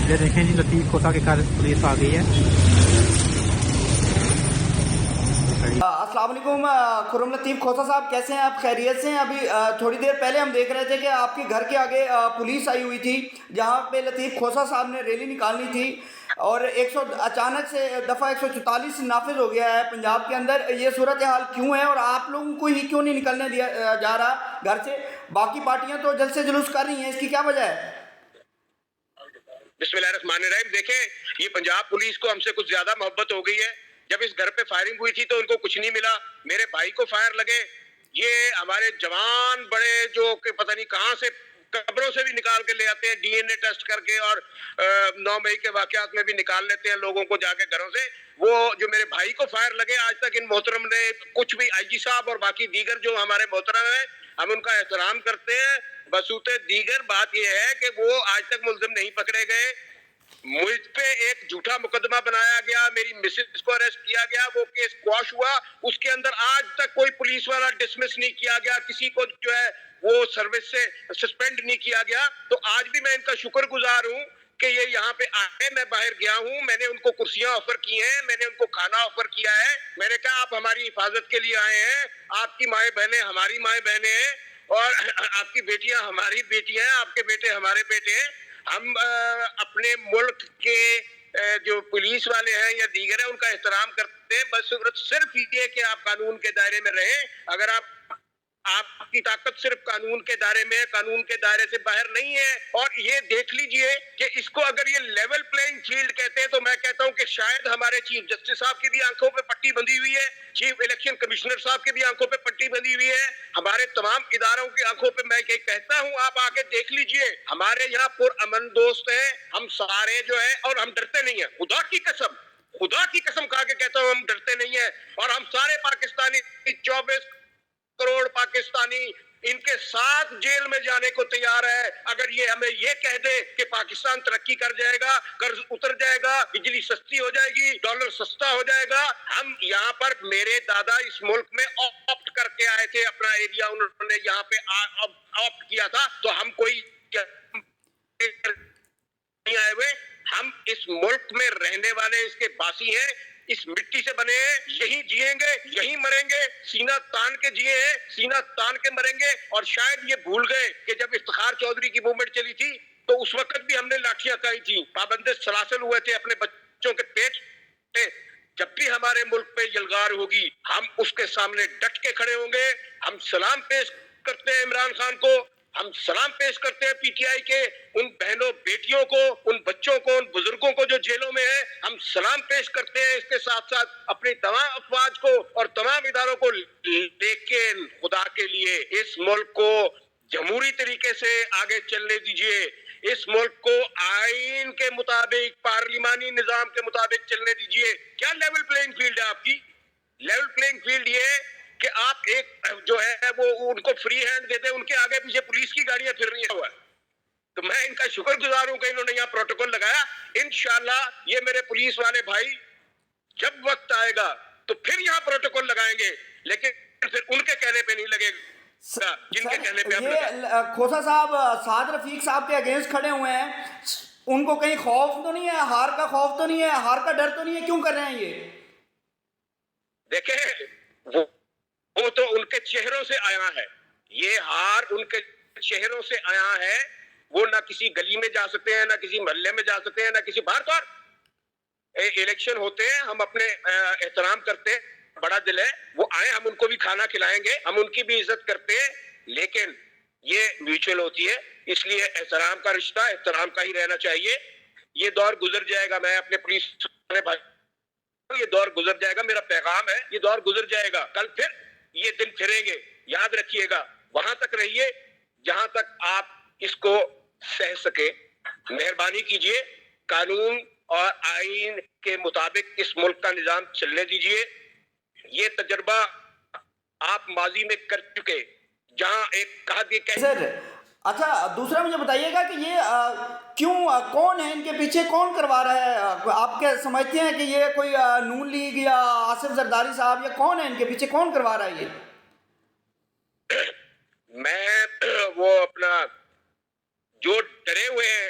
یہ دیکھیں جی لطیف کھوسہ کے گھر پولیس آ گئی ہے. السلام علیکم خرم لطیف کھوسہ صاحب، کیسے ہیں آپ؟ خیریت سے ہیں؟ ابھی تھوڑی دیر پہلے ہم دیکھ رہے تھے کہ آپ کے گھر کے آگے پولیس آئی ہوئی تھی جہاں پہ لطیف کھوسہ صاحب نے ریلی نکالنی تھی، اور اچانک سے دفعہ 144 نافذ ہو گیا ہے پنجاب کے اندر. یہ صورتحال کیوں ہے اور آپ لوگوں کو ہی کیوں نہیں نکلنے دیا جا رہا گھر سے؟ باقی پارٹیاں تو جلد سے جلوس کر رہی ہیں، اس کی کیا وجہ ہے؟ بسم اللہ الرحمن الرحیم. دیکھیں، یہ پنجاب پولیس کو ہم سے کچھ زیادہ محبت ہو گئی ہے. جب اس گھر پہ فائرنگ ہوئی تھی تو ان کو کچھ نہیں ملا، میرے بھائی کو فائر لگے. یہ ہمارے جوان بڑے جو کہ پتہ نہیں کہاں سے قبروں سے بھی نکال کے لے آتے ہیں ڈی این اے ٹیسٹ کر کے، اور 9 مئی کے واقعات میں بھی نکال لیتے ہیں لوگوں کو جا کے گھروں سے. وہ جو میرے بھائی کو فائر لگے، آج تک ان محترم نے کچھ بھی، آئی جی صاحب اور باقی دیگر جو ہمارے محترم ہیں، ہم ان کا احترام کرتے ہیں. بصورت دیگر بات یہ ہے کہ وہ آج تک ملزم نہیں پکڑے گئے. مجھ پہ ایک جھوٹا مقدمہ بنایا گیا، میری مسز کو اریسٹ کیا گیا، وہ کیس کوش ہوا. اس کے اندر آج تک کوئی پولیس والا ڈسمس نہیں کیا گیا، کسی کو جو ہے وہ سروس سے سسپینڈ نہیں کیا گیا. تو آج بھی میں ان کا شکر گزار ہوں کہ یہ یہاں پہ آئے. میں باہر گیا ہوں، میں نے ان کو کرسیاں آفر کی ہیں، میں نے ان کو کھانا آفر کیا ہے. میں نے کہا آپ ہماری حفاظت کے لیے آئے ہیں، آپ کی مائیں بہنیں ہماری مائیں بہنیں ہیں، اور آپ کی بیٹیاں ہماری بیٹیاں ہیں، آپ کے بیٹے ہمارے بیٹے ہیں. ہم اپنے ملک کے جو پولیس والے ہیں یا دیگر ہیں ان کا احترام کرتے ہیں. بس صرف یہ کہ آپ قانون کے دائرے میں رہیں. اگر آپ کی طاقت صرف قانون کے دائرے میں ہے، قانون کے دائرے سے باہر نہیں ہے. اور یہ دیکھ لیجئے کہ اس کو اگر یہ لیول پلینگ فیلڈ کہتے ہیں تو میں کہتا ہوں کہ شاید ہمارے چیف جسٹس صاحب کی بھی آنکھوں پہ پٹی بندھی ہوئی ہے، چیف الیکشن کمشنر صاحب کی بھی آنکھوں پہ پٹی بندھی ہوئی ہے، ہمارے تمام اداروں کی آنکھوں پہ. میں کہتا ہوں آپ آگے دیکھ لیجئے، ہمارے یہاں پر امن دوست ہیں ہم سارے جو ہیں، اور ہم ڈرتے نہیں ہیں. خدا کی قسم کھا کے کہتا ہوں ہم ڈرتے نہیں ہیں. اور ہم سارے پاکستانی 24 کروڑ پاکستانی ان کے ساتھ جیل میں جانے کو تیار ہے اگر یہ ہمیں یہ کہہ دے کہ پاکستان ترقی کر جائے گا، قرض اتر جائے گا، بجلی سستی ہو جائے گی، ڈالر سستا ہو جائے گا. ہم یہاں پر، میرے دادا اس ملک میں آپٹ کر کے آئے تھے، اپنا ایریا انہوں نے یہاں پہ آپٹ کیا تھا. تو ہم کوئی نہیں آئے ہوئے، ہم اس ملک میں رہنے والے اس کے باسی ہیں، اس مٹی سے بنے ہیں، یہی جیئیں گے، یہی مریں گے. سینہ تان کے جیے ہیں، سینہ تان کے مریں گے. اور شاید یہ بھول گئے کہ جب افتخار چودھری کی موومنٹ چلی تھی تو اس وقت بھی ہم نے لاٹھیاں کھائی تھی، پابند سلاسل ہوئے تھے اپنے بچوں کے پیٹ پہ. جب بھی ہمارے ملک پہ یلغار ہوگی ہم اس کے سامنے ڈٹ کے کھڑے ہوں گے. ہم سلام پیش کرتے ہیں عمران خان کو، ہم سلام پیش کرتے ہیں پی ٹی آئی کے ان بہنوں بیٹیوں کو، ان بچوں کو، ان بزرگوں کو جو جیلوں میں ہیں. ہم سلام پیش کرتے ہیں اس کے ساتھ ساتھ اپنی تمام افواج کو اور تمام اداروں کو. لیکن خدا کے لیے اس ملک کو جمہوری طریقے سے آگے چلنے دیجئے. اس ملک کو آئین کے مطابق، پارلیمانی نظام کے مطابق چلنے دیجئے. کیا لیول پلینگ فیلڈ ہے آپ کی؟ لیول پلینگ فیلڈ یہ ہے کہ آپ ایک جو ہے وہ ان کو فری ہینڈ دیتے ہیں، ان کے آگے پیچھے پولیس کی گاڑیاں پھر رہی ہیں. تو میں ان کا شکر گزار ہوں کہ انہوں نے یہاں پروٹوکول لگایا. انشاءاللہ یہ میرے پولیس والے بھائی جب وقت آئے گا تو پھر یہاں پروٹوکول لگائیں گے، لیکن پھر ان کے کہنے پہ نہیں لگے گا جن کے کہنے پہ یہ کھوسہ صاحب سعد رفیق صاحب کے اگینسٹ کھڑے ہوئے ہیں، ان کو کہیں خوف تو نہیں ہے؟ ہار کا خوف تو نہیں ہے؟ ہار کا ڈر تو نہیں ہے؟ کیوں کر رہے ہیں یہ؟ دیکھیں، وہ تو ان کے چہروں سے آیا ہے، یہ ہار ان کے چہروں سے آیا ہے. وہ نہ کسی گلی میں جا سکتے ہیں، نہ کسی محلے میں جا سکتے ہیں، نہ کسی باہر. طور الیکشن ہوتے ہیں، ہم اپنے احترام کرتے ہیں، بڑا دل ہے، وہ آئیں، ہم ان کو بھی کھانا کھلائیں گے، ہم ان کی بھی عزت کرتے ہیں. لیکن یہ میوچل ہوتی ہے، اس لیے احترام کا رشتہ احترام کا ہی رہنا چاہیے. یہ دور گزر جائے گا. میں اپنے پولیس والے بھائی، یہ دور گزر جائے گا، میرا پیغام ہے، یہ دور گزر جائے گا. کل پھر یہ دن پھریں گے. یاد رکھیے گا، وہاں تک رہیے جہاں تک آپ اس کو سہ سکے. مہربانی کیجئے، قانون اور آئین کے مطابق اس ملک کا نظام چلنے دیجئے. یہ تجربہ آپ ماضی میں کر چکے، جہاں ایک کہا سر اچھا دوسرا مجھے بتائیے گا کہ یہ کیوں، کون ہے ان کے پیچھے، کون کروا رہا ہے؟ آپ کیا سمجھتے ہیں کہ یہ کوئی نون لیگ یا آصف زرداری صاحب، یا کون ہے ان کے پیچھے، کون کروا رہا ہے یہ؟ میں وہ اپنا جو ڈرے ہوئے ہیں،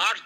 8